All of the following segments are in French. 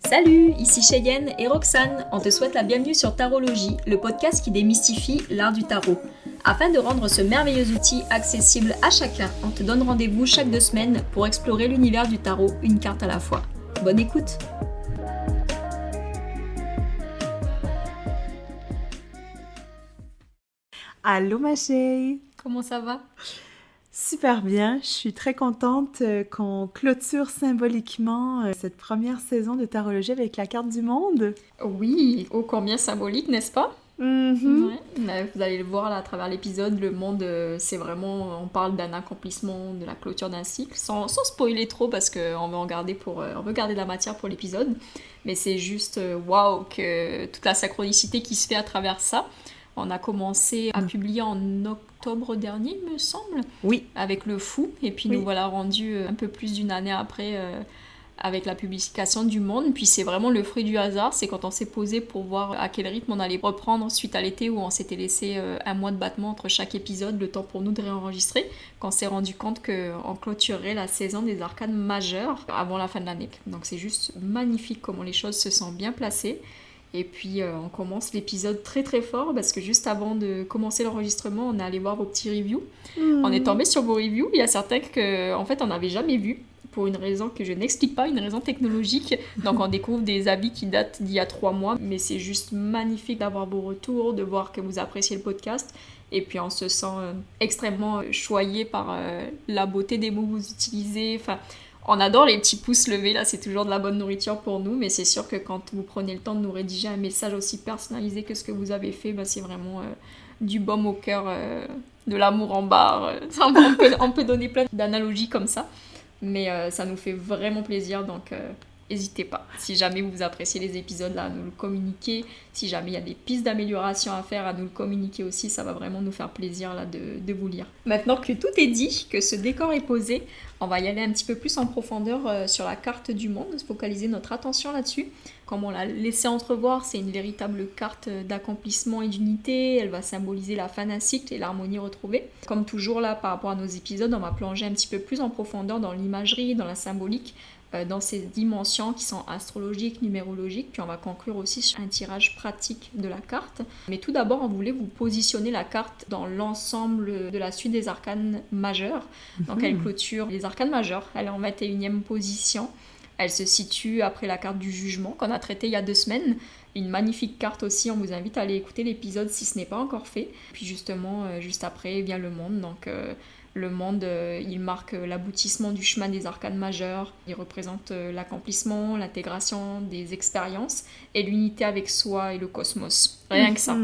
Salut, ici Cheyenne et Roxane. On te souhaite la bienvenue sur Tarologie, le podcast qui démystifie l'art du tarot. Afin de rendre ce merveilleux outil accessible à chacun, on te donne rendez-vous chaque 2 semaines pour explorer l'univers du tarot, une carte à la fois. Bonne écoute! Allô ma chérie! Comment ça va? Super bien, je suis très contente qu'on clôture symboliquement cette première saison de Tarologie avec la carte du monde. Oui, ô combien symbolique, n'est-ce pas? Ouais. Vous allez le voir là, à travers l'épisode, le monde, c'est vraiment, on parle d'un accomplissement, de la clôture d'un cycle, sans spoiler trop parce qu'on veut on veut garder de la matière pour l'épisode, mais c'est juste waouh que toute la synchronicité qui se fait à travers ça. On a commencé à publier en octobre dernier, il me semble. Oui. Avec le fou. Et puis nous voilà rendus un peu plus d'une année après avec la publication du monde. Puis c'est vraiment le fruit du hasard. C'est quand on s'est posé pour voir à quel rythme on allait reprendre suite à l'été où on s'était laissé un mois de battement entre chaque épisode, le temps pour nous de réenregistrer, qu'on s'est rendu compte qu'on clôturerait la saison des arcanes majeures avant la fin de l'année. Donc c'est juste magnifique comment les choses se sont bien placées. Et puis on commence l'épisode très très fort parce que juste avant de commencer l'enregistrement, on est allé voir vos petits reviews. On est tombé sur vos reviews. Il y a certains que en fait on n'avait jamais vus pour une raison que je n'explique pas, une raison technologique. Donc on découvre des avis qui datent d'il y a 3 mois. Mais c'est juste magnifique d'avoir vos retours, de voir que vous appréciez le podcast. Et puis on se sent extrêmement choyé par la beauté des mots que vous utilisez. Enfin, on adore les petits pouces levés, là, c'est toujours de la bonne nourriture pour nous, mais c'est sûr que quand vous prenez le temps de nous rédiger un message aussi personnalisé que ce que vous avez fait, c'est vraiment du baume au cœur, de l'amour en barre. On peut donner plein d'analogies comme ça, mais ça nous fait vraiment plaisir, donc n'hésitez pas. Si jamais vous appréciez les épisodes, là, à nous le communiquer. Si jamais il y a des pistes d'amélioration à faire, à nous le communiquer aussi, ça va vraiment nous faire plaisir là, de vous lire. Maintenant que tout est dit, que ce décor est posé, on va y aller un petit peu plus en profondeur sur la carte du monde, focaliser notre attention là-dessus. Comme on l'a laissé entrevoir, c'est une véritable carte d'accomplissement et d'unité. Elle va symboliser la fin d'un cycle et l'harmonie retrouvée. Comme toujours là, par rapport à nos épisodes, on va plonger un petit peu plus en profondeur dans l'imagerie, dans la symbolique, dans ces dimensions qui sont astrologiques, numérologiques, puis on va conclure aussi sur un tirage pratique de la carte. Mais tout d'abord, on voulait vous positionner la carte dans l'ensemble de la suite des arcanes majeures. Donc elle clôture les arcanes majeures, elle est en 21e position. Elle se situe après la carte du jugement qu'on a traitée il y a 2 semaines. Une magnifique carte aussi, on vous invite à aller écouter l'épisode si ce n'est pas encore fait. Puis justement, juste après vient le monde, donc le monde, il marque l'aboutissement du chemin des arcanes majeures. Il représente l'accomplissement, l'intégration des expériences et l'unité avec soi et le cosmos. Rien que ça.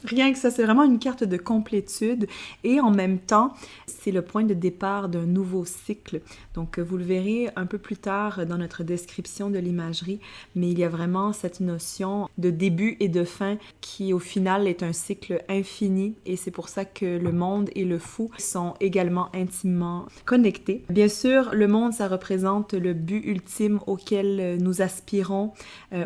Rien que ça, c'est vraiment une carte de complétude et en même temps, c'est le point de départ d'un nouveau cycle. Donc, vous le verrez un peu plus tard dans notre description de l'imagerie, mais il y a vraiment cette notion de début et de fin qui, au final, est un cycle infini et c'est pour ça que le monde et le fou sont également intimement connectés. Bien sûr, le monde, ça représente le but ultime auquel nous aspirons,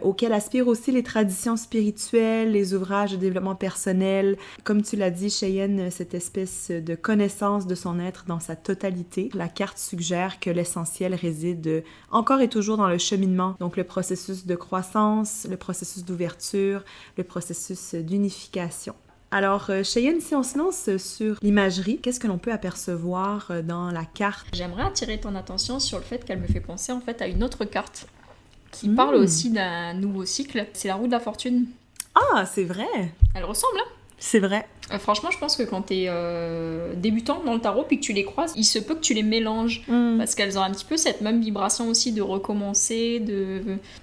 auquel aspirent aussi les traditions spirituelles, les ouvrages de développement personnel. Comme tu l'as dit, Cheyenne, cette espèce de connaissance de son être dans sa totalité. La carte suggère que l'essentiel réside encore et toujours dans le cheminement. Donc le processus de croissance, le processus d'ouverture, le processus d'unification. Alors, Cheyenne, si on se lance sur l'imagerie, qu'est-ce que l'on peut apercevoir dans la carte? J'aimerais attirer ton attention sur le fait qu'elle me fait penser en fait à une autre carte qui parle aussi d'un nouveau cycle. C'est la roue de la fortune. Ah, c'est vrai! Elle ressemble, hein? C'est vrai. Franchement, je pense que quand t'es débutant dans le tarot puis que tu les croises, il se peut que tu les mélanges parce qu'elles ont un petit peu cette même vibration aussi de recommencer,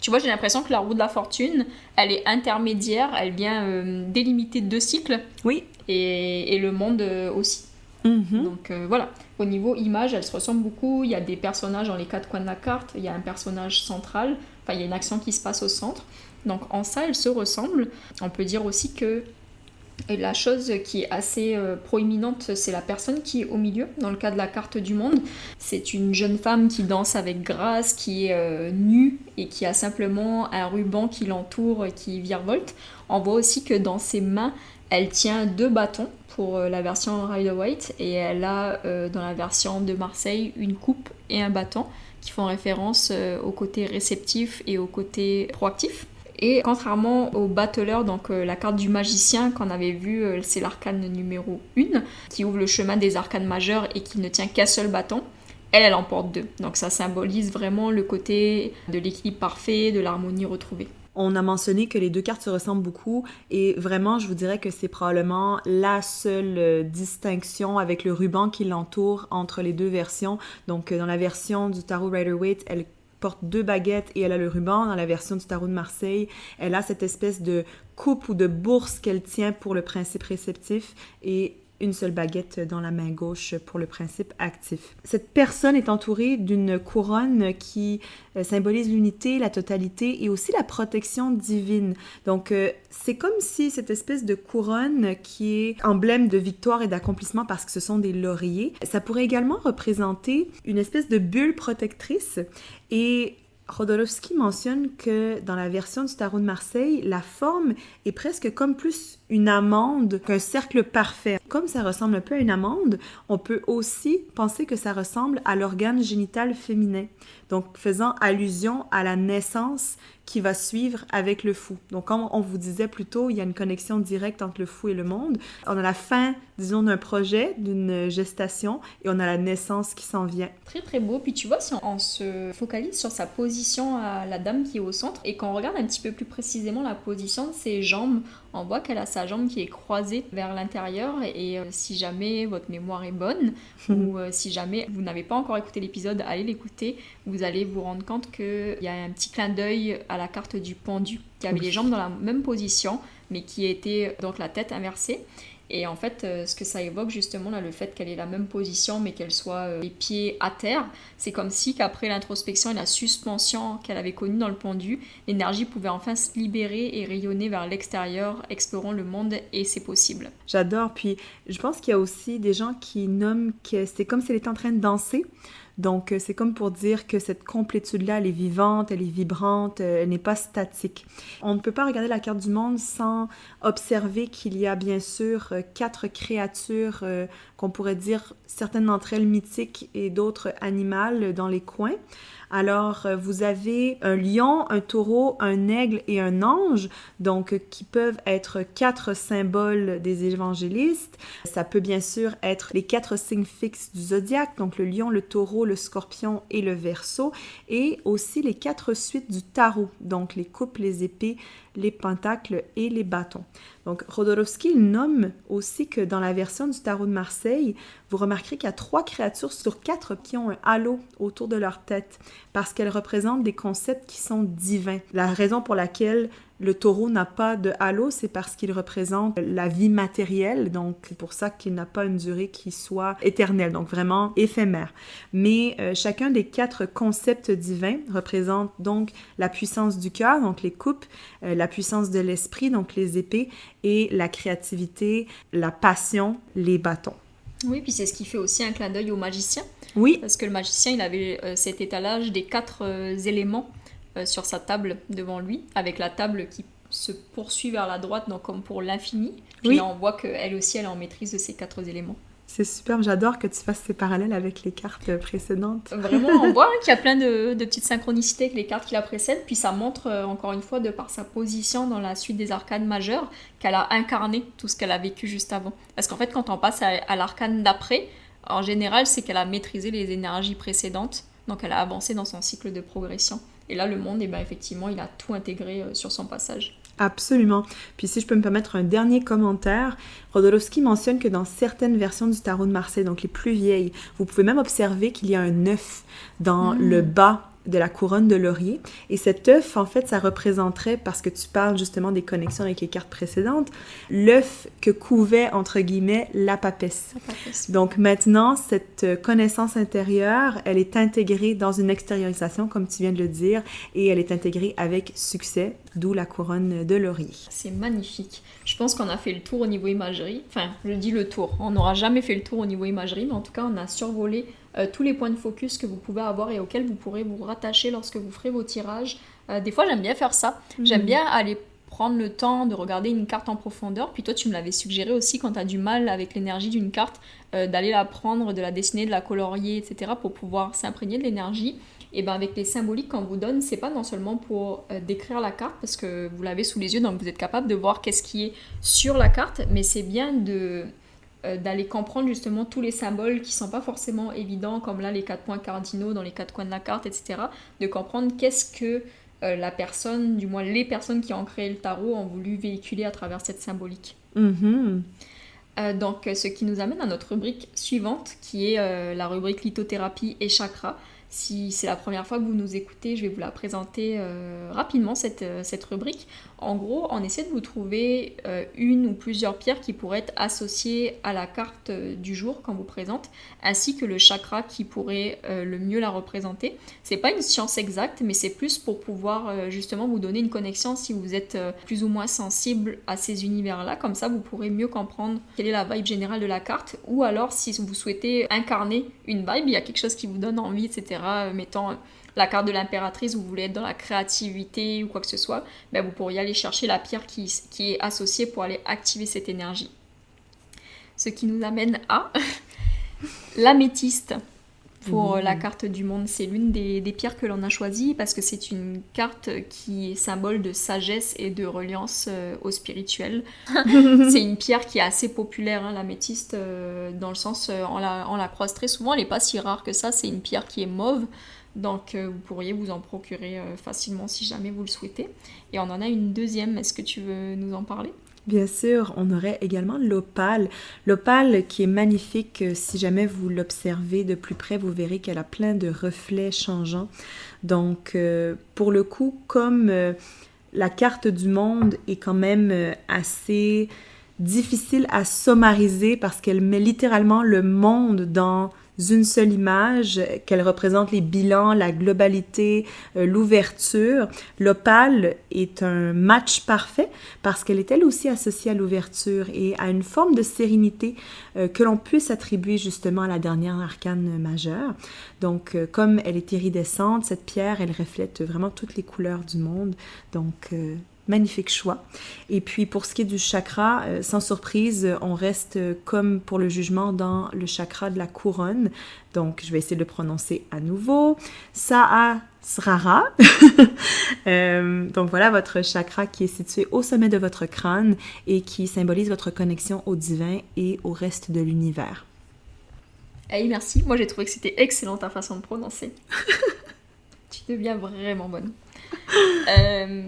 Tu vois, j'ai l'impression que la roue de la fortune, elle est intermédiaire, elle vient délimiter 2 cycles. Oui. Et le monde aussi. Donc voilà, au niveau image, elles se ressemblent beaucoup. Il y a des personnages dans les 4 coins de la carte, il y a un personnage central, enfin il y a une action qui se passe au centre. Donc en ça, elles se ressemblent. On peut dire aussi que la chose qui est assez proéminente, c'est la personne qui est au milieu. Dans le cas de la carte du monde, c'est une jeune femme qui danse avec grâce, qui est nue et qui a simplement un ruban qui l'entoure et qui virevolte. On voit aussi que dans ses mains, elle tient 2 bâtons pour la version Rider-Waite et elle a dans la version de Marseille une coupe et un bâton, qui font référence au côté réceptif et au côté proactif. Et contrairement au battleur, donc la carte du magicien qu'on avait vu, c'est l'arcane numéro 1, qui ouvre le chemin des arcanes majeures et qui ne tient qu'un seul bâton, elle en porte 2. Donc ça symbolise vraiment le côté de l'équilibre parfait, de l'harmonie retrouvée. On a mentionné que les deux cartes se ressemblent beaucoup et vraiment, je vous dirais que c'est probablement la seule distinction avec le ruban qui l'entoure entre les deux versions. Donc, dans la version du tarot Rider-Waite, elle porte 2 baguettes et elle a le ruban. Dans la version du tarot de Marseille, elle a cette espèce de coupe ou de bourse qu'elle tient pour le principe réceptif et une seule baguette dans la main gauche pour le principe actif. Cette personne est entourée d'une couronne qui symbolise l'unité, la totalité et aussi la protection divine. Donc, c'est comme si cette espèce de couronne qui est emblème de victoire et d'accomplissement parce que ce sont des lauriers, ça pourrait également représenter une espèce de bulle protectrice. Et Jodorowsky mentionne que dans la version du tarot de Marseille, la forme est presque comme plus une amande qu'un cercle parfait. Comme ça ressemble un peu à une amande, on peut aussi penser que ça ressemble à l'organe génital féminin, donc faisant allusion à la naissance qui va suivre avec le fou. Donc, comme on vous disait plus tôt, il y a une connexion directe entre le fou et le monde. On a la fin, disons, d'un projet, d'une gestation, et on a la naissance qui s'en vient. Très, très beau. Puis tu vois, si on se focalise sur sa position à la dame qui est au centre, et qu'on regarde un petit peu plus précisément la position de ses jambes, on voit qu'elle a sa jambe qui est croisée vers l'intérieur, et si jamais votre mémoire est bonne, ou si jamais vous n'avez pas encore écouté l'épisode, allez l'écouter, vous allez vous rendre compte qu'il y a un petit clin d'œil à la carte du pendu, qui avait les jambes dans la même position, mais qui était donc la tête inversée. Et en fait, ce que ça évoque justement, là, le fait qu'elle ait la même position, mais qu'elle soit les pieds à terre, c'est comme si qu'après l'introspection et la suspension qu'elle avait connue dans le pendu, l'énergie pouvait enfin se libérer et rayonner vers l'extérieur, explorant le monde et c'est possible. J'adore. Puis, je pense qu'il y a aussi des gens qui nomment que c'est comme si elle était en train de danser. Donc, c'est comme pour dire que cette complétude-là, elle est vivante, elle est vibrante, elle n'est pas statique. On ne peut pas regarder la carte du monde sans observer qu'il y a bien sûr 4 créatures qu'on pourrait dire, certaines d'entre elles mythiques et d'autres animales dans les coins. Alors, vous avez un lion, un taureau, un aigle et un ange, donc qui peuvent être 4 symboles des évangélistes. Ça peut bien sûr être les 4 signes fixes du zodiaque, donc le lion, le taureau, le scorpion et le verseau, et aussi les 4 suites du tarot, donc les coupes, les épées, les pentacles et les bâtons. Donc, Jodorowsky nomme aussi que dans la version du tarot de Marseille, vous remarquerez qu'il y a 3 créatures sur 4 qui ont un halo autour de leur tête parce qu'elles représentent des concepts qui sont divins. La raison pour laquelle le taureau n'a pas de halo, c'est parce qu'il représente la vie matérielle, donc c'est pour ça qu'il n'a pas une durée qui soit éternelle, donc vraiment éphémère. Mais chacun des 4 concepts divins représente donc la puissance du cœur, donc les coupes, la puissance de l'esprit, donc les épées, et la créativité, la passion, les bâtons. Oui, puis c'est ce qui fait aussi un clin d'œil au magicien. Oui. Parce que le magicien, il avait cet étalage des 4 éléments sur sa table devant lui, avec la table qui se poursuit vers la droite, donc comme pour l'infini. Puis oui. Là, on voit qu'elle aussi, elle est en maîtrise de ces 4 éléments. C'est superbe, j'adore que tu fasses ces parallèles avec les cartes précédentes. Vraiment, on voit qu'il y a plein de petites synchronicités avec les cartes qui la précèdent, puis ça montre, encore une fois, de par sa position dans la suite des arcanes majeures, qu'elle a incarné tout ce qu'elle a vécu juste avant. Parce qu'en fait, quand on passe à l'arcane d'après, en général, c'est qu'elle a maîtrisé les énergies précédentes, donc elle a avancé dans son cycle de progression. Et là, le monde, effectivement, il a tout intégré sur son passage. Absolument. Puis si je peux me permettre un dernier commentaire, Jodorowsky mentionne que dans certaines versions du tarot de Marseille, donc les plus vieilles, vous pouvez même observer qu'il y a un œuf dans le bas de la couronne de laurier. Et cet œuf, en fait, ça représenterait, parce que tu parles justement des connexions avec les cartes précédentes, l'œuf que couvait, entre guillemets, la papesse. Donc maintenant, cette connaissance intérieure, elle est intégrée dans une extériorisation, comme tu viens de le dire, et elle est intégrée avec succès, d'où la couronne de laurier. C'est magnifique. Je pense qu'on a fait le tour au niveau imagerie. Enfin, je dis le tour. On n'aura jamais fait le tour au niveau imagerie, mais en tout cas, on a survolé tous les points de focus que vous pouvez avoir et auxquels vous pourrez vous rattacher lorsque vous ferez vos tirages. Des fois, j'aime bien faire ça. J'aime bien aller prendre le temps de regarder une carte en profondeur. Puis toi, tu me l'avais suggéré aussi quand tu as du mal avec l'énergie d'une carte, d'aller la prendre, de la dessiner, de la colorier, etc. pour pouvoir s'imprégner de l'énergie. Et ben avec les symboliques qu'on vous donne, c'est pas non seulement pour décrire la carte, parce que vous l'avez sous les yeux, donc vous êtes capable de voir qu'est-ce qui est sur la carte, mais c'est bien d'aller comprendre justement tous les symboles qui sont pas forcément évidents, comme là les 4 points cardinaux dans les 4 coins de la carte, etc. De comprendre qu'est-ce que la personne, du moins les personnes qui ont créé le tarot, ont voulu véhiculer à travers cette symbolique. Donc ce qui nous amène à notre rubrique suivante, qui est la rubrique lithothérapie et chakra. Si c'est la première fois que vous nous écoutez, je vais vous la présenter rapidement, cette rubrique. En gros, on essaie de vous trouver une ou plusieurs pierres qui pourraient être associées à la carte du jour qu'on vous présente, ainsi que le chakra qui pourrait le mieux la représenter. C'est pas une science exacte, mais c'est plus pour pouvoir justement vous donner une connexion si vous êtes plus ou moins sensible à ces univers-là. Comme ça, vous pourrez mieux comprendre quelle est la vibe générale de la carte, ou alors si vous souhaitez incarner une vibe, il y a quelque chose qui vous donne envie, etc. Mettons la carte de l'impératrice, vous voulez être dans la créativité ou quoi que ce soit, ben vous pourriez aller chercher la pierre qui est associée pour aller activer cette énergie. Ce qui nous amène à l'améthyste. Pour la carte du monde, c'est l'une des pierres que l'on a choisies parce que c'est une carte qui est symbole de sagesse et de reliance au spirituel. C'est une pierre qui est assez populaire, hein, l'améthyste, dans le sens, on la croise très souvent, elle n'est pas si rare que ça, c'est une pierre qui est mauve, donc vous pourriez vous en procurer facilement si jamais vous le souhaitez. Et on en a une deuxième, est-ce que tu veux nous en parler ? Bien sûr, on aurait également l'opale. L'opale qui est magnifique, si jamais vous l'observez de plus près, vous verrez qu'elle a plein de reflets changeants. Donc, pour le coup, comme la carte du monde est quand même assez difficile à sommariser parce qu'elle met littéralement le monde dans une seule image, qu'elle représente les bilans, la globalité, l'ouverture. L'opale est un match parfait parce qu'elle est elle aussi associée à l'ouverture et à une forme de sérénité que l'on puisse attribuer justement à la dernière arcane majeure. Donc, comme elle est iridescente, cette pierre, elle reflète vraiment toutes les couleurs du monde. Donc, magnifique choix. Et puis, pour ce qui est du chakra, sans surprise, on reste comme pour le jugement dans le chakra de la couronne. Donc, je vais essayer de le prononcer à nouveau. Sahasrara. Donc, voilà votre chakra qui est situé au sommet de votre crâne et qui symbolise votre connexion au divin et au reste de l'univers. Hey, merci. Moi, j'ai trouvé que c'était excellent ta façon de prononcer. Tu deviens vraiment bonne.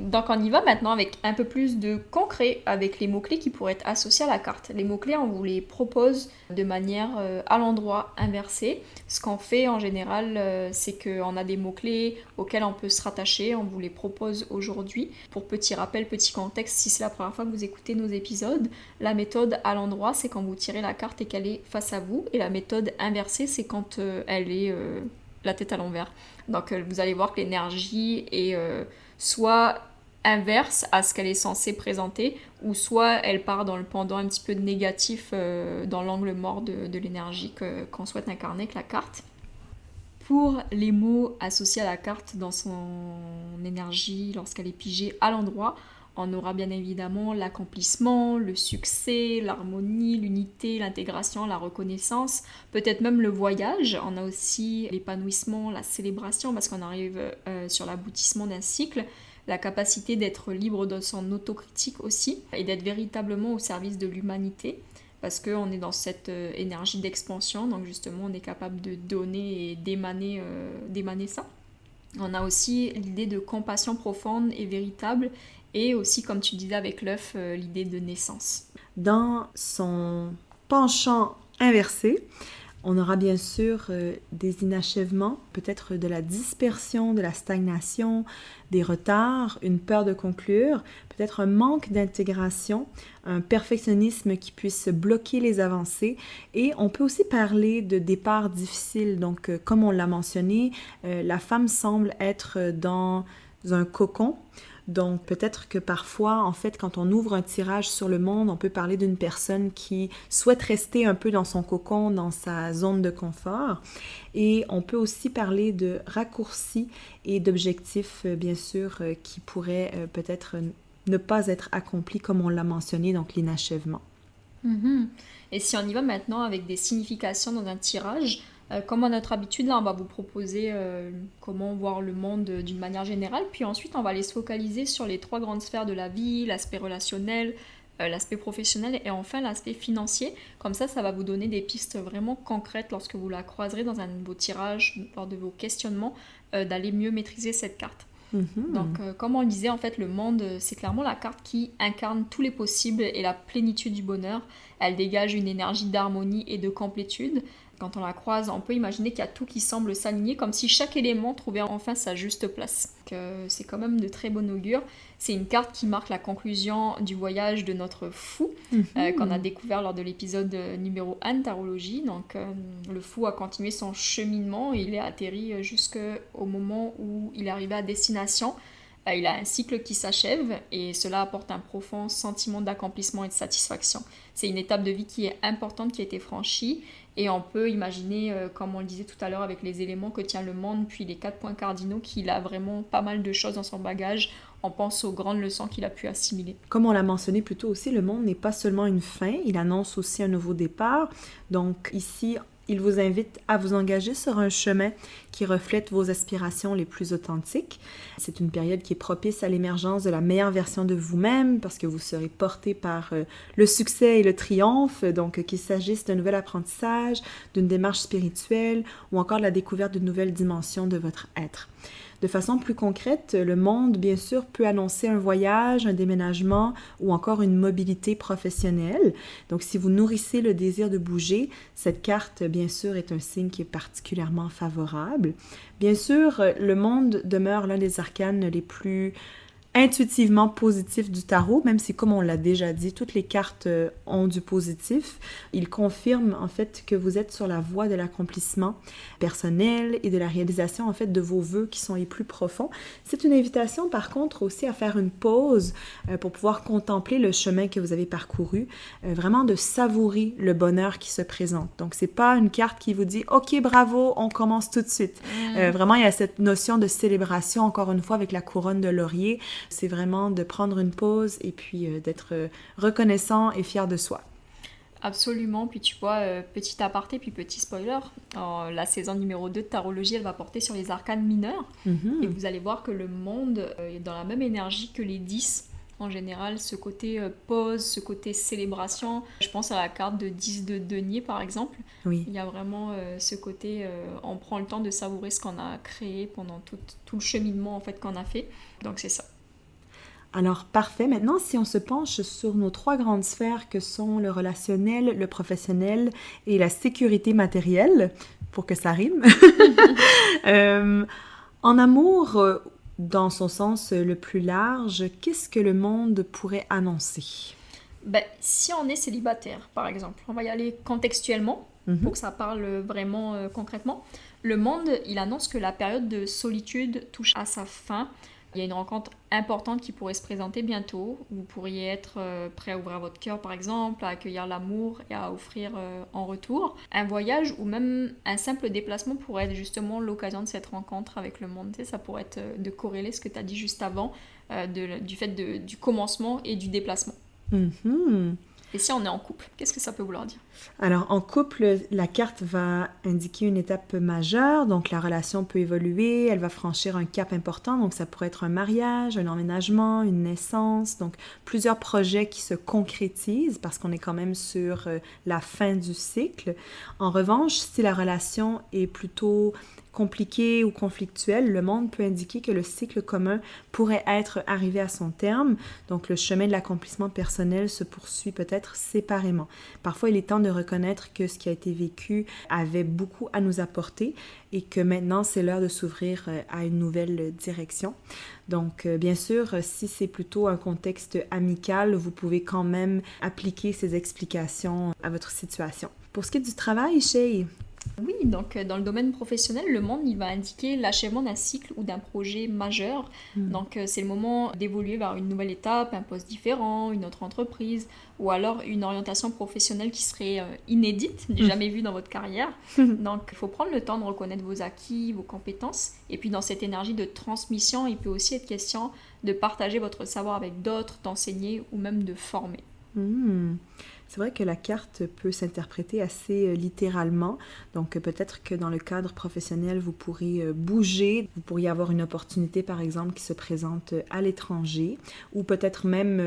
Donc on y va maintenant avec un peu plus de concret avec les mots-clés qui pourraient être associés à la carte. Les mots-clés, on vous les propose de manière à l'endroit inversé. Ce qu'on fait en général, c'est qu'on a des mots-clés auxquels on peut se rattacher. On vous les propose aujourd'hui. Pour petit rappel, petit contexte, si c'est la première fois que vous écoutez nos épisodes, la méthode à l'endroit, c'est quand vous tirez la carte et qu'elle est face à vous. Et la méthode inversée, c'est quand elle est la tête à l'envers. Donc vous allez voir que l'énergie est soit inverse à ce qu'elle est censée présenter, ou soit elle part dans le pendant un petit peu négatif, dans l'angle mort de l'énergie qu'on souhaite incarner avec la carte. Pour les mots associés à la carte dans son énergie, lorsqu'elle est pigée à l'endroit, on aura bien évidemment l'accomplissement, le succès, l'harmonie, l'unité, l'intégration, la reconnaissance, peut-être même le voyage. On a aussi l'épanouissement, la célébration, parce qu'on arrive sur l'aboutissement d'un cycle, la capacité d'être libre de son autocritique aussi, et d'être véritablement au service de l'humanité, parce qu'on est dans cette énergie d'expansion, donc justement on est capable de donner et d'émaner ça. On a aussi l'idée de compassion profonde et véritable, et aussi, comme tu disais avec l'œuf, l'idée de naissance. Dans son penchant inversé, on aura bien sûr des inachèvements, peut-être de la dispersion, de la stagnation, des retards, une peur de conclure, peut-être un manque d'intégration, un perfectionnisme qui puisse bloquer les avancées. Et on peut aussi parler de départs difficiles. Donc, comme on l'a mentionné, la femme semble être dans un cocon. Donc, peut-être que parfois, en fait, quand on ouvre un tirage sur le monde, on peut parler d'une personne qui souhaite rester un peu dans son cocon, dans sa zone de confort. Et on peut aussi parler de raccourcis et d'objectifs, bien sûr, qui pourraient peut-être ne pas être accompli comme on l'a mentionné, donc l'inachèvement. Et si on y va maintenant avec des significations dans un tirage, comme à notre habitude, là, on va vous proposer comment voir le monde d'une manière générale, puis ensuite on va aller se focaliser sur les 3 grandes sphères de la vie, l'aspect relationnel, l'aspect professionnel et enfin l'aspect financier. Comme ça va vous donner des pistes vraiment concrètes lorsque vous la croiserez dans un de vos tirages, lors de vos questionnements, d'aller mieux maîtriser cette carte. Donc, comme on le disait, en fait, le monde, c'est clairement la carte qui incarne tous les possibles et la plénitude du bonheur. Elle dégage une énergie d'harmonie et de complétude. Quand on la croise, on peut imaginer qu'il y a tout qui semble s'aligner, comme si chaque élément trouvait enfin sa juste place. Donc, c'est quand même de très bon augure. C'est une carte qui marque la conclusion du voyage de notre fou, qu'on a découvert lors de l'épisode numéro 1 de Tarologie. Donc, le fou a continué son cheminement et il est atterri jusqu'au moment où il est arrivé à destination. Il a un cycle qui s'achève et cela apporte un profond sentiment d'accomplissement et de satisfaction. C'est une étape de vie qui est importante, qui a été franchie et on peut imaginer, comme on le disait tout à l'heure, avec les éléments que tient le monde, puis les 4 points cardinaux, qu'il a vraiment pas mal de choses dans son bagage. On pense aux grandes leçons qu'il a pu assimiler. Comme on l'a mentionné plus tôt aussi, le monde n'est pas seulement une fin, il annonce aussi un nouveau départ. Donc ici, il vous invite à vous engager sur un chemin qui reflète vos aspirations les plus authentiques. C'est une période qui est propice à l'émergence de la meilleure version de vous-même parce que vous serez porté par le succès et le triomphe, donc qu'il s'agisse d'un nouvel apprentissage, d'une démarche spirituelle ou encore de la découverte d'une nouvelle dimension de votre être. De façon plus concrète, le monde, bien sûr, peut annoncer un voyage, un déménagement ou encore une mobilité professionnelle. Donc, si vous nourrissez le désir de bouger, cette carte, bien sûr, est un signe qui est particulièrement favorable. Bien sûr, le monde demeure l'un des arcanes les plus intuitivement positif du tarot, même si, comme on l'a déjà dit, toutes les cartes ont du positif. Il confirme, en fait, que vous êtes sur la voie de l'accomplissement personnel et de la réalisation, en fait, de vos vœux qui sont les plus profonds. C'est une invitation, par contre, aussi à faire une pause pour pouvoir contempler le chemin que vous avez parcouru, vraiment de savourer le bonheur qui se présente. Donc, c'est pas une carte qui vous dit « Ok, bravo, on commence tout de suite ». Vraiment, il y a cette notion de célébration, encore une fois, avec la couronne de laurier. C'est vraiment de prendre une pause et puis d'être reconnaissant et fier de soi. Absolument, puis tu vois, petit aparté, puis petit spoiler, la saison numéro 2 de Tarologie, elle va porter sur les arcanes mineurs, et vous allez voir que le monde est dans la même énergie que les 10, en général, ce côté pause, ce côté célébration. Je pense à la carte de 10 de denier, par exemple. Oui. Il y a vraiment ce côté, on prend le temps de savourer ce qu'on a créé pendant tout le cheminement en fait, qu'on a fait, donc c'est ça. Alors, parfait. Maintenant, si on se penche sur nos 3 grandes sphères que sont le relationnel, le professionnel et la sécurité matérielle, pour que ça rime. En amour, dans son sens le plus large, qu'est-ce que le monde pourrait annoncer? Si on est célibataire, par exemple, on va y aller contextuellement, pour que ça parle vraiment concrètement. Le monde, il annonce que la période de solitude touche à sa fin. Il y a une rencontre importante qui pourrait se présenter bientôt. Vous pourriez être prêt à ouvrir votre cœur, par exemple, à accueillir l'amour et à offrir en retour. Un voyage ou même un simple déplacement pourrait être justement l'occasion de cette rencontre avec le monde. Tu sais, ça pourrait être de corréler ce que tu as dit juste avant, du fait du commencement et du déplacement. Et si on est en couple, qu'est-ce que ça peut vouloir dire? Alors, en couple, la carte va indiquer une étape majeure, donc la relation peut évoluer, elle va franchir un cap important, donc ça pourrait être un mariage, un emménagement, une naissance, donc plusieurs projets qui se concrétisent parce qu'on est quand même sur la fin du cycle. En revanche, si la relation est plutôt compliqué ou conflictuel, le monde peut indiquer que le cycle commun pourrait être arrivé à son terme, donc le chemin de l'accomplissement personnel se poursuit peut-être séparément. Parfois, il est temps de reconnaître que ce qui a été vécu avait beaucoup à nous apporter et que maintenant, c'est l'heure de s'ouvrir à une nouvelle direction. Donc, bien sûr, si c'est plutôt un contexte amical, vous pouvez quand même appliquer ces explications à votre situation. Pour ce qui est du travail, Shay, Oui, donc dans le domaine professionnel, le monde il va indiquer l'achèvement d'un cycle ou d'un projet majeur. Donc c'est le moment d'évoluer vers une nouvelle étape, un poste différent, une autre entreprise, ou alors une orientation professionnelle qui serait inédite, jamais vue dans votre carrière. Donc il faut prendre le temps de reconnaître vos acquis, vos compétences, et puis dans cette énergie de transmission, il peut aussi être question de partager votre savoir avec d'autres, d'enseigner ou même de former. C'est vrai que la carte peut s'interpréter assez littéralement. Donc, peut-être que dans le cadre professionnel, vous pourrez bouger. Vous pourriez avoir une opportunité, par exemple, qui se présente à l'étranger ou peut-être même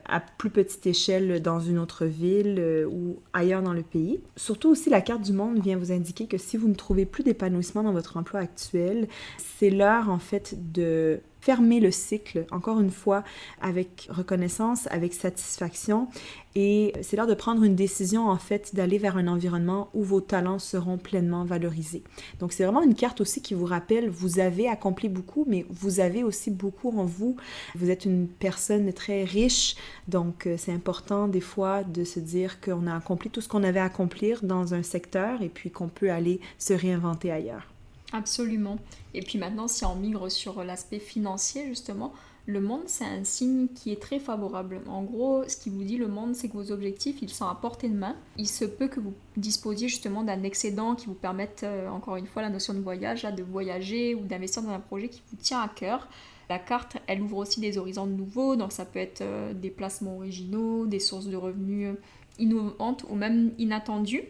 à plus petite échelle dans une autre ville ou ailleurs dans le pays. Surtout aussi, la carte du monde vient vous indiquer que si vous ne trouvez plus d'épanouissement dans votre emploi actuel, c'est l'heure, en fait, de fermer le cycle, encore une fois, avec reconnaissance, avec satisfaction. Et c'est l'heure de prendre une décision, en fait, d'aller vers un environnement où vos talents seront pleinement valorisés. Donc, c'est vraiment une carte aussi qui vous rappelle, vous avez accompli beaucoup, mais vous avez aussi beaucoup en vous. Vous êtes une personne très riche, donc c'est important des fois de se dire qu'on a accompli tout ce qu'on avait à accomplir dans un secteur et puis qu'on peut aller se réinventer ailleurs. Absolument. Et puis maintenant, si on migre sur l'aspect financier, justement, le monde, c'est un signe qui est très favorable. En gros, ce qui vous dit le monde, c'est que vos objectifs, ils sont à portée de main. Il se peut que vous disposiez justement d'un excédent qui vous permette, encore une fois, la notion de voyage, là, de voyager ou d'investir dans un projet qui vous tient à cœur. La carte, elle ouvre aussi des horizons nouveaux, donc ça peut être des placements originaux, des sources de revenus innovantes ou même inattendues.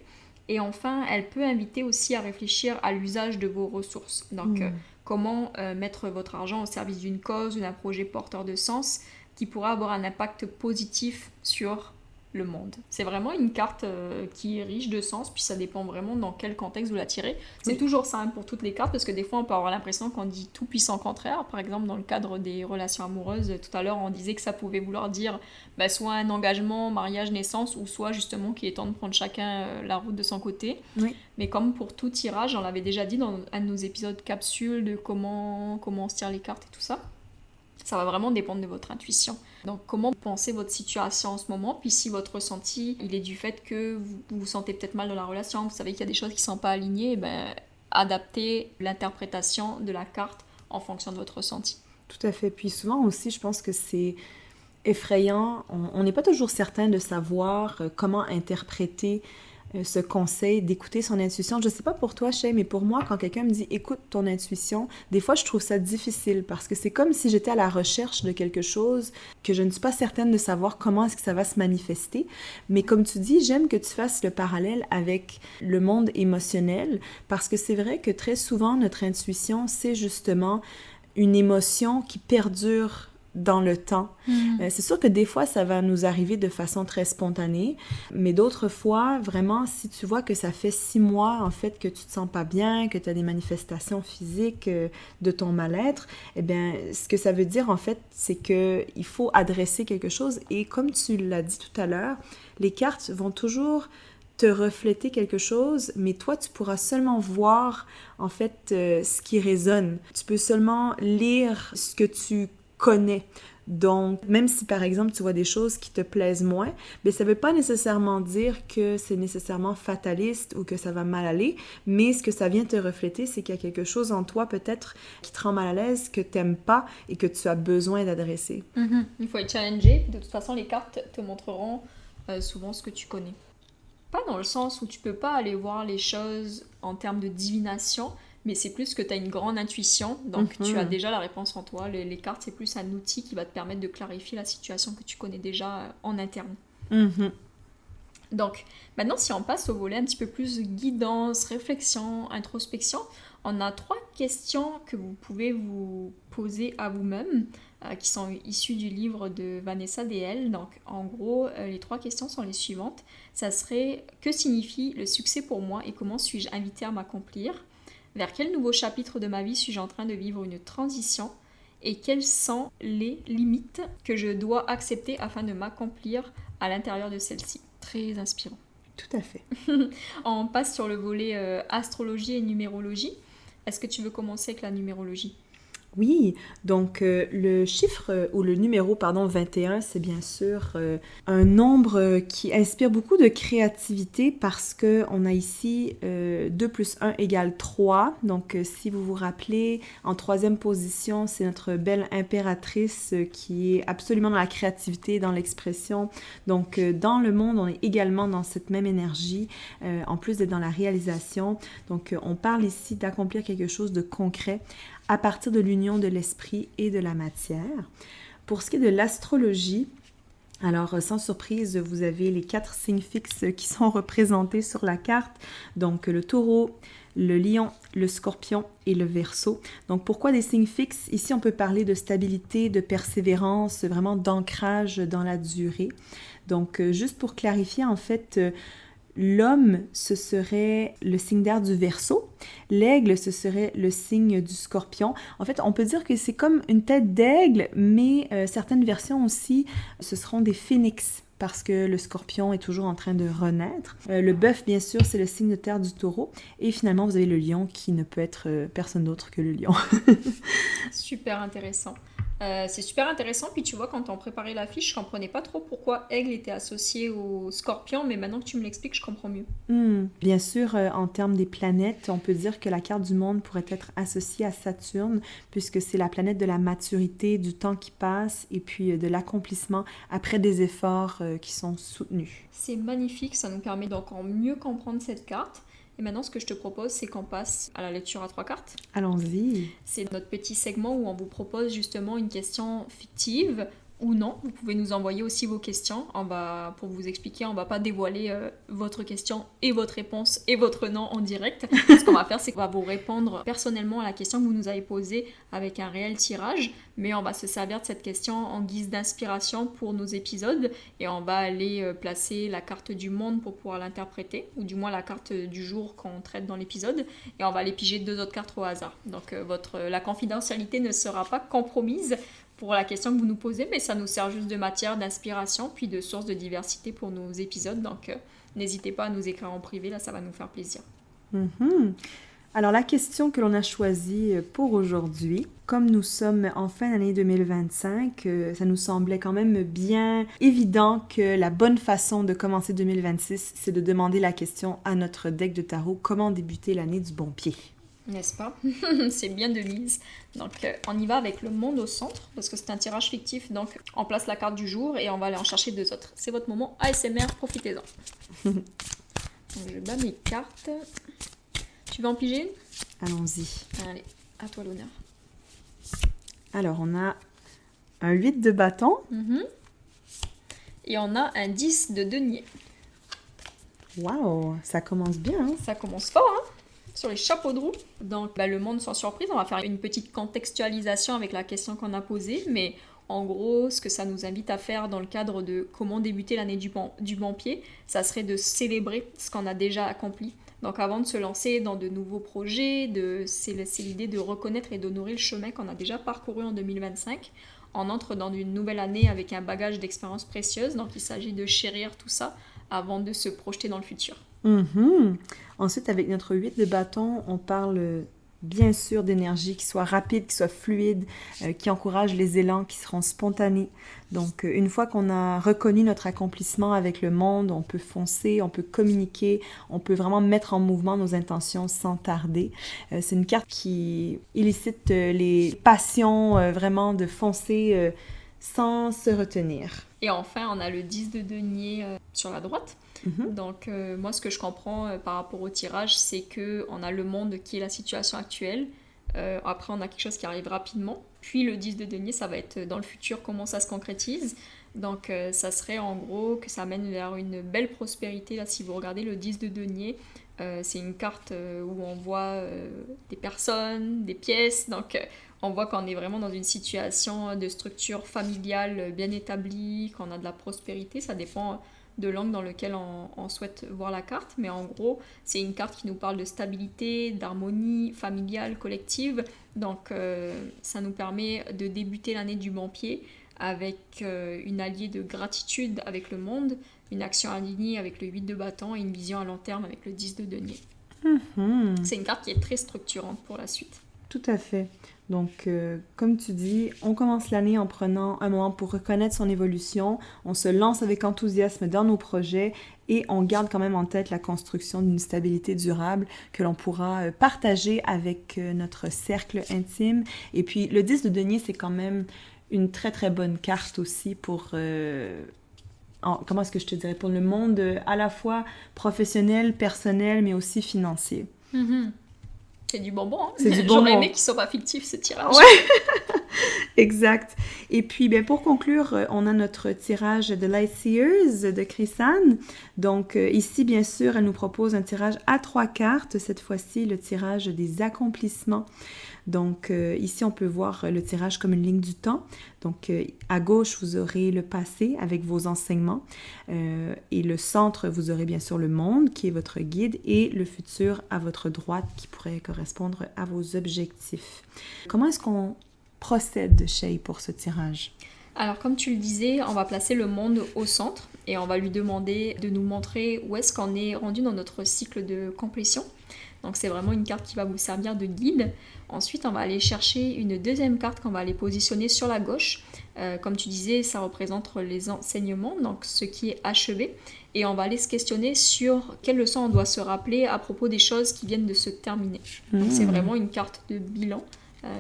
Et enfin, elle peut inviter aussi à réfléchir à l'usage de vos ressources. Donc, comment mettre votre argent au service d'une cause ou d'un projet porteur de sens qui pourra avoir un impact positif sur le monde. C'est vraiment une carte qui est riche de sens, puis ça dépend vraiment dans quel contexte vous la tirez. C'est toujours simple pour toutes les cartes, parce que des fois on peut avoir l'impression qu'on dit tout puissant contraire. Par exemple, dans le cadre des relations amoureuses, tout à l'heure on disait que ça pouvait vouloir dire soit un engagement, mariage, naissance, ou soit justement qu'il est temps de prendre chacun la route de son côté. Oui. Mais comme pour tout tirage, on l'avait déjà dit dans un de nos épisodes capsules de comment on se tire les cartes et tout ça. Ça va vraiment dépendre de votre intuition. Donc, comment vous pensez votre situation en ce moment? Puis si votre ressenti, il est du fait que vous vous sentez peut-être mal dans la relation, vous savez qu'il y a des choses qui ne sont pas alignées, adaptez l'interprétation de la carte en fonction de votre ressenti. Tout à fait. Puis souvent aussi, je pense que c'est effrayant. On n'est pas toujours certain de savoir comment interpréter ce conseil d'écouter son intuition. Je sais pas pour toi, Shay, mais pour moi, quand quelqu'un me dit « écoute ton intuition », des fois, je trouve ça difficile parce que c'est comme si j'étais à la recherche de quelque chose que je ne suis pas certaine de savoir comment est-ce que ça va se manifester. Mais comme tu dis, j'aime que tu fasses le parallèle avec le monde émotionnel parce que c'est vrai que très souvent, notre intuition, c'est justement une émotion qui perdure dans le temps. C'est sûr que des fois, ça va nous arriver de façon très spontanée, mais d'autres fois, vraiment, si tu vois que ça fait 6 mois, en fait, que tu te sens pas bien, que tu as des manifestations physiques de ton mal-être, eh bien, ce que ça veut dire, en fait, c'est qu'il faut adresser quelque chose. Et comme tu l'as dit tout à l'heure, les cartes vont toujours te refléter quelque chose, mais toi, tu pourras seulement voir, en fait, ce qui résonne. Tu peux seulement lire ce que tu connais. Donc, même si par exemple tu vois des choses qui te plaisent moins, mais ça ne veut pas nécessairement dire que c'est nécessairement fataliste ou que ça va mal aller, mais ce que ça vient te refléter, c'est qu'il y a quelque chose en toi peut-être qui te rend mal à l'aise, que tu n'aimes pas et que tu as besoin d'adresser. Il faut être challengé. De toute façon, les cartes te montreront souvent ce que tu connais. Pas dans le sens où tu peux pas aller voir les choses en termes de divination, mais c'est plus que tu as une grande intuition, donc tu as déjà la réponse en toi. Les cartes, c'est plus un outil qui va te permettre de clarifier la situation que tu connais déjà en interne. Donc, maintenant, si on passe au volet un petit peu plus guidance, réflexion, introspection, on a 3 questions que vous pouvez vous poser à vous-même, qui sont issues du livre de Vanessa DL. Donc, en gros, les 3 questions sont les suivantes. Ça serait « Que signifie le succès pour moi et comment suis-je invité à m'accomplir ?» Vers quel nouveau chapitre de ma vie suis-je en train de vivre une transition? Et quelles sont les limites que je dois accepter afin de m'accomplir à l'intérieur de celle-ci? Très inspirant. Tout à fait. On passe sur le volet astrologie et numérologie. Est-ce que tu veux commencer avec la numérologie? Oui, donc le chiffre ou le numéro, pardon, 21, c'est bien sûr un nombre qui inspire beaucoup de créativité parce que on a ici 2 plus 1 égale 3. Donc si vous vous rappelez, en troisième position, c'est notre belle impératrice qui est absolument dans la créativité, dans l'expression. Donc dans le monde, on est également dans cette même énergie, en plus d'être dans la réalisation. Donc on parle ici d'accomplir quelque chose de concret à partir de l'union de l'esprit et de la matière. Pour ce qui est de l'astrologie, alors sans surprise, vous avez les 4 signes fixes qui sont représentés sur la carte. Donc le taureau, le lion, le scorpion et le verseau. Donc pourquoi des signes fixes? Ici, on peut parler de stabilité, de persévérance, vraiment d'ancrage dans la durée. Donc juste pour clarifier, en fait, l'homme, ce serait le signe d'air du Verseau. L'aigle, ce serait le signe du Scorpion. En fait, on peut dire que c'est comme une tête d'aigle, mais certaines versions aussi, ce seront des phénix, parce que le Scorpion est toujours en train de renaître. Le bœuf, bien sûr, c'est le signe de terre du Taureau. Et finalement, vous avez le lion qui ne peut être personne d'autre que le lion. Super intéressant. C'est super intéressant, puis tu vois, quand on préparait la fiche, je comprenais pas trop pourquoi aigle était associé au scorpion, mais maintenant que tu me l'expliques, je comprends mieux. Bien sûr, en termes des planètes, on peut dire que la carte du monde pourrait être associée à Saturne, puisque c'est la planète de la maturité, du temps qui passe, et puis de l'accomplissement après des efforts qui sont soutenus. C'est magnifique, ça nous permet d'encore mieux comprendre cette carte. Et maintenant, ce que je te propose, c'est qu'on passe à la lecture à 3 cartes. Allons-y. C'est notre petit segment où on vous propose justement une question fictive ou non. Vous pouvez nous envoyer aussi vos questions. Pour vous expliquer, on ne va pas dévoiler votre question et votre réponse et votre nom en direct. Ce qu'on va faire, c'est qu'on va vous répondre personnellement à la question que vous nous avez posée avec un réel tirage. Mais on va se servir de cette question en guise d'inspiration pour nos épisodes. Et on va aller placer la carte du monde pour pouvoir l'interpréter. Ou du moins la carte du jour qu'on traite dans l'épisode. Et on va aller piger 2 autres cartes au hasard. Donc la confidentialité ne sera pas compromise pour la question que vous nous posez, mais ça nous sert juste de matière d'inspiration, puis de source de diversité pour nos épisodes. Donc, n'hésitez pas à nous écrire en privé, là, ça va nous faire plaisir. Alors, la question que l'on a choisie pour aujourd'hui, comme nous sommes en fin d'année 2025, ça nous semblait quand même bien évident que la bonne façon de commencer 2026, c'est de demander la question à notre deck de tarot, comment débuter l'année du bon pied. N'est-ce pas? C'est bien de mise. Donc, on y va avec le monde au centre, parce que c'est un tirage fictif. Donc, on place la carte du jour et on va aller en chercher 2 autres. C'est votre moment ASMR, profitez-en. Donc, je bats mes cartes. Tu veux en piger une? Allons-y. Allez, à toi l'honneur. Alors, on a un 8 de bâton. Et on a un 10 de denier. Waouh, ça commence bien. Hein? Ça commence fort, hein? Sur les chapeaux de roue. Donc, le monde sans surprise, on va faire une petite contextualisation avec la question qu'on a posée, mais en gros, ce que ça nous invite à faire dans le cadre de comment débuter l'année du bon pied, ça serait de célébrer ce qu'on a déjà accompli. Donc, avant de se lancer dans de nouveaux projets, c'est l'idée de reconnaître et d'honorer le chemin qu'on a déjà parcouru en 2025. On entre dans une nouvelle année avec un bagage d'expériences précieuses, donc il s'agit de chérir tout ça avant de se projeter dans le futur. Ensuite, avec notre 8 de bâton, on parle bien sûr d'énergie qui soit rapide, qui soit fluide, qui encourage les élans qui seront spontanés. Donc, une fois qu'on a reconnu notre accomplissement avec le monde, on peut foncer, on peut communiquer, on peut vraiment mettre en mouvement nos intentions sans tarder. C'est une carte qui illicite les passions, vraiment de foncer sans se retenir. Et enfin, on a le 10 de denier sur la droite. Donc, moi, ce que je comprends par rapport au tirage, c'est qu'on a le monde qui est la situation actuelle. Après, on a quelque chose qui arrive rapidement. Puis, le 10 de denier, ça va être dans le futur, comment ça se concrétise. Donc, ça serait en gros que ça mène vers une belle prospérité. Là, si vous regardez le 10 de denier, c'est une carte où on voit des personnes, des pièces. Donc, on voit qu'on est vraiment dans une situation de structure familiale bien établie, qu'on a de la prospérité. Ça dépend de l'angle dans lequel on souhaite voir la carte, mais en gros, c'est une carte qui nous parle de stabilité, d'harmonie familiale, collective. Donc, ça nous permet de débuter l'année du bon pied avec une alliée de gratitude avec le monde, une action alignée avec le 8 de bâton et une vision à long terme avec le 10 de denier. C'est une carte qui est très structurante pour la suite. Tout à fait. Donc, comme tu dis, on commence l'année en prenant un moment pour reconnaître son évolution, on se lance avec enthousiasme dans nos projets et on garde quand même en tête la construction d'une stabilité durable que l'on pourra partager avec notre cercle intime. Et puis, le 10 de denier, c'est quand même une très, très bonne carte aussi pour... comment est-ce que je te dirais? Pour le monde à la fois professionnel, personnel, mais aussi financier. Mm-hmm. C'est du bonbon, hein? C'est du bonbon. J'aurais aimé qu'il soit pas fictif, ce tirage. Ouais, exact. Et puis, pour conclure, on a notre tirage de Lightseers de Chrisanne. Donc, ici, bien sûr, elle nous propose un tirage à 3 cartes. Cette fois-ci, le tirage des accomplissements. Donc, ici, on peut voir le tirage comme une ligne du temps. Donc, à gauche, vous aurez le passé avec vos enseignements. Et le centre, vous aurez bien sûr le monde qui est votre guide et le futur à votre droite qui pourrait correspondre à vos objectifs. Comment est-ce qu'on procède, Shay, pour ce tirage? Alors, comme tu le disais, on va placer le monde au centre et on va lui demander de nous montrer où est-ce qu'on est rendu dans notre cycle de complétion. Donc, c'est vraiment une carte qui va vous servir de guide. Ensuite, on va aller chercher une deuxième carte qu'on va aller positionner sur la gauche. Comme tu disais, ça représente les enseignements, donc ce qui est achevé. Et on va aller se questionner sur quelles leçons on doit se rappeler à propos des choses qui viennent de se terminer. Donc, c'est vraiment une carte de bilan.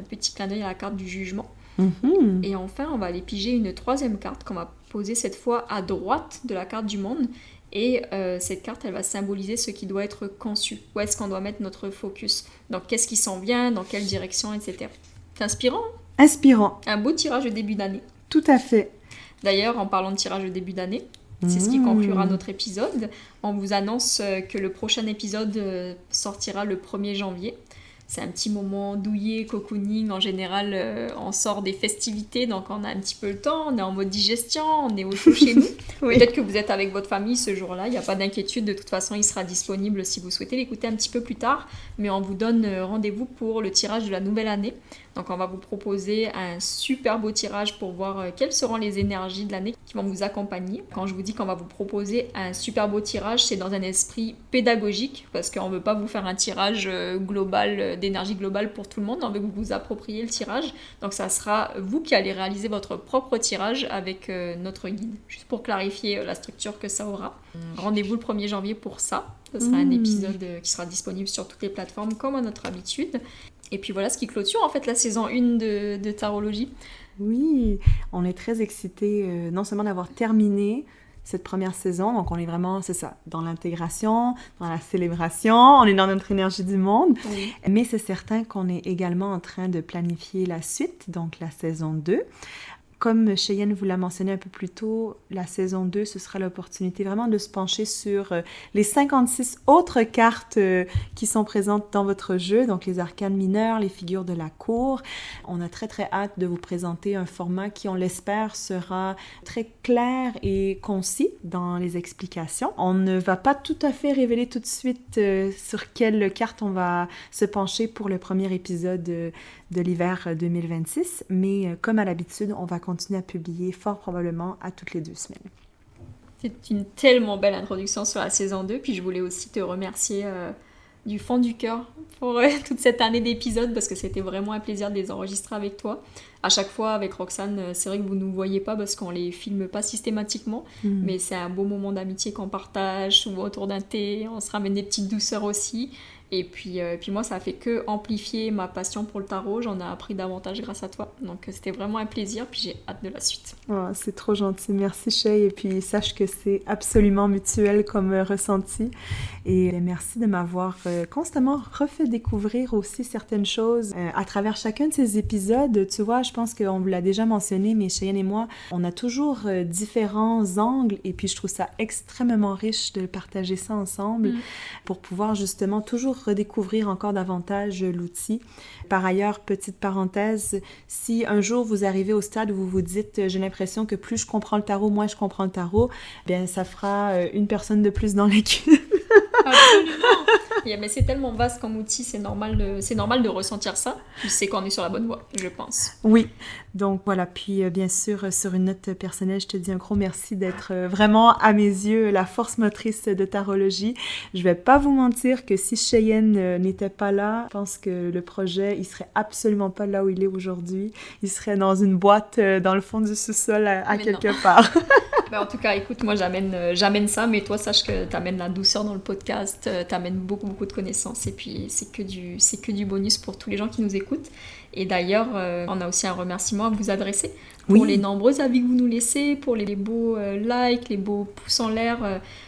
Petit clin d'œil à la carte du jugement. Et enfin, on va aller piger une troisième carte qu'on va poser cette fois à droite de la carte du monde. Et cette carte, elle va symboliser ce qui doit être conçu. Où est-ce qu'on doit mettre notre focus? Donc, qu'est-ce qui s'en vient? Dans quelle direction? Etc. C'est inspirant, hein? Inspirant. Un beau tirage de début d'année. Tout à fait. D'ailleurs, en parlant de tirage de début d'année, c'est ce qui conclura notre épisode. On vous annonce que le prochain épisode sortira le 1er janvier. C'est un petit moment douillet, cocooning. En général, on sort des festivités, donc on a un petit peu le temps, on est en mode digestion, on est au chaud chez nous. Oui. Peut-être que vous êtes avec votre famille ce jour-là, il n'y a pas d'inquiétude. De toute façon, il sera disponible si vous souhaitez l'écouter un petit peu plus tard. Mais on vous donne rendez-vous pour le tirage de la nouvelle année. Donc on va vous proposer un super beau tirage pour voir quelles seront les énergies de l'année qui vont vous accompagner. Quand je vous dis qu'on va vous proposer un super beau tirage, c'est dans un esprit pédagogique parce qu'on ne veut pas vous faire un tirage global, d'énergie globale pour tout le monde. On veut que vous vous appropriez le tirage. Donc ça sera vous qui allez réaliser votre propre tirage avec notre guide. Juste pour clarifier la structure que ça aura. Rendez-vous le 1er janvier pour ça. Ce sera un épisode qui sera disponible sur toutes les plateformes comme à notre habitude. Et puis voilà ce qui clôture en fait la saison 1 de Tarologie. Oui, on est très excités non seulement d'avoir terminé cette première saison, donc on est vraiment, c'est ça, dans l'intégration, dans la célébration, on est dans notre énergie du monde, oui. Mais c'est certain qu'on est également en train de planifier la suite, donc la saison 2. Comme Cheyenne vous l'a mentionné un peu plus tôt, la saison 2, ce sera l'opportunité vraiment de se pencher sur les 56 autres cartes qui sont présentes dans votre jeu, donc les arcanes mineurs, les figures de la cour. On a très très hâte de vous présenter un format qui, on l'espère, sera très clair et concis dans les explications. On ne va pas tout à fait révéler tout de suite sur quelle carte on va se pencher pour le premier épisode de l'hiver 2026, mais comme à l'habitude, on va continuer à publier fort probablement à toutes les 2 semaines. C'est une tellement belle introduction sur la saison 2, puis je voulais aussi te remercier du fond du cœur pour toute cette année d'épisodes, parce que c'était vraiment un plaisir de les enregistrer avec toi. À chaque fois, avec Roxane, c'est vrai que vous ne nous voyez pas parce qu'on les filme pas systématiquement, mais c'est un beau moment d'amitié qu'on partage, souvent autour d'un thé, on se ramène des petites douceurs aussi. Et puis moi, ça a fait que amplifier ma passion pour le tarot. J'en ai appris davantage grâce à toi. Donc c'était vraiment un plaisir, puis j'ai hâte de la suite. Oh, c'est trop gentil. Merci, Shay. Et puis sache que c'est absolument mutuel comme ressenti. Et merci de m'avoir constamment refait découvrir aussi certaines choses à travers chacun de ces épisodes. Tu vois, je pense qu'on vous l'a déjà mentionné, mais Cheyenne et moi, on a toujours différents angles. Et puis je trouve ça extrêmement riche de partager ça ensemble pour pouvoir justement toujours redécouvrir encore davantage l'outil. Par ailleurs, petite parenthèse, si un jour vous arrivez au stade où vous vous dites « j'ai l'impression que plus je comprends le tarot, moins je comprends le tarot », bien ça fera une personne de plus dans l'équipe. Absolument. Mais c'est tellement vaste comme outil, c'est normal de ressentir ça. Puis c'est qu'on est sur la bonne voie, je pense. Oui, donc voilà. Puis bien sûr, sur une note personnelle, je te dis un gros merci d'être vraiment, à mes yeux, la force motrice de Tarologie. Je vais pas vous mentir que si Cheyenne n'était pas là, je pense que le projet, il serait absolument pas là où il est aujourd'hui. Il serait dans une boîte dans le fond du sous-sol à quelque part. Ben, en tout cas, écoute, moi j'amène ça, mais toi sache que t'amènes la douceur dans le podcast, t'amènes beaucoup de connaissances, et puis c'est que du bonus pour tous les gens qui nous écoutent. Et d'ailleurs, on a aussi un remerciement à vous adresser pour les nombreux avis que vous nous laissez, pour les beaux likes, les beaux pouces en l'air.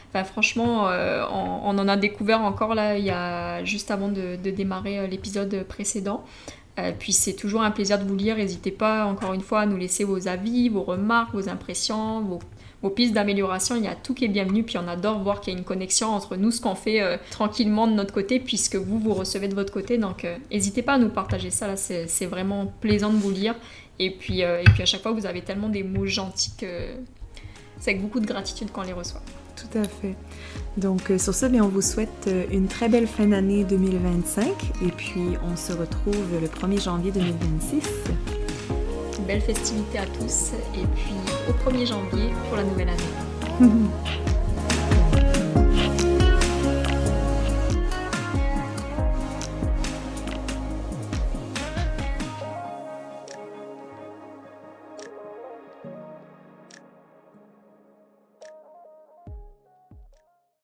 Enfin, franchement, on en a découvert encore là, il y a juste avant de démarrer l'épisode précédent. Puis c'est toujours un plaisir de vous lire. N'hésitez pas, encore une fois, à nous laisser vos avis, vos remarques, vos impressions, vos pistes d'amélioration. Il y a tout qui est bienvenu. Puis on adore voir qu'il y a une connexion entre nous, ce qu'on fait tranquillement de notre côté, puisque vous recevez de votre côté. Donc n'hésitez pas à nous partager ça. Là, c'est vraiment plaisant de vous lire. Et puis à chaque fois, vous avez tellement des mots gentils que c'est avec beaucoup de gratitude qu'on les reçoit. Tout à fait. Donc, sur ce, on vous souhaite une très belle fin d'année 2025 et puis on se retrouve le 1er janvier 2026. Belle festivité à tous et puis au 1er janvier pour la nouvelle année.